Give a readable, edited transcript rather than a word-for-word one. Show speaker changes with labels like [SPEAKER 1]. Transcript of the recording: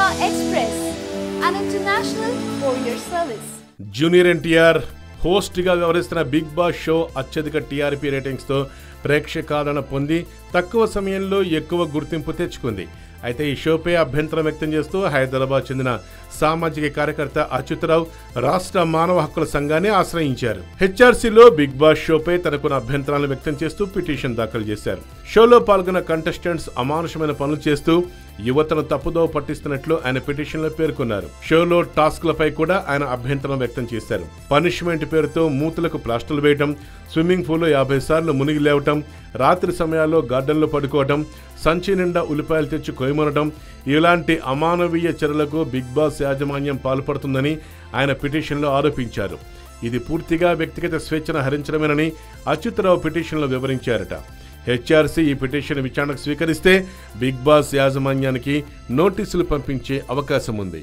[SPEAKER 1] Express, an international courier service.
[SPEAKER 2] Junior NTR host గా వ్యవహరిస్తున్న big boss show అత్యధిక TRP ratings తో ప్రేక్షకాదరణ పొంది తక్కువ సమయంలో ఎక్కువ గుర్తింపు తెచ్చుకుంది. అయితే ఈ షోపై అభ్యంతరం వ్యక్తం చేస్తూ హైదరాబాద్ చెందిన సామాజిక కార్యకర్త అచ్యుతరావు రాష్ట్ర మానవ హక్కుల సంఘాన్ని ఆశ్రయించారు. హెచ్ఆర్సీలో బిగ్ బాస్ షోపై తనకున్న అభ్యంతరాలను వ్యక్తం చేస్తూ పిటిషన్ దాఖలు చేశారు. షోలో పాల్గొన్న కంటెస్టెంట్స్ అమానుషమైన పనులు చేస్తూ యువతను తప్పుదోవ పట్టిస్తున్నట్లు ఆయన పిటిషన్లో పేర్కొన్నారు. షోలో టాస్క్లపై కూడా ఆయన అభ్యంతరం వ్యక్తం చేశారు. పనిష్మెంట్ పేరుతో మూతులకు ప్లాస్టర్లు వేయటం, స్విమ్మింగ్ పూల్లో 50 సార్లు మునిగి లేవటం, రాత్రి సమయాల్లో గార్డెన్లో పడుకోవటం, సంచి నిండా ఉల్లిపాయలు తెచ్చి కొయ్యమనటం, ఇలాంటి అమానవీయ చర్యలకు బిగ్ బాస్ యాజమాన్యం పాల్పడుతుందని ఆయన పిటిషన్లో ఆరోపించారు. ఇది పూర్తిగా వ్యక్తిగత స్వేచ్ఛను హరించడమేనని అచ్యుతరావు పిటిషన్లో వివరించారట. హెచ్ఆర్సీ ఈ పిటిషన్ విచారణకు స్వీకరిస్తే బిగ్ బాస్ యాజమాన్యానికి నోటీసులు పంపించే అవకాశం ఉంది.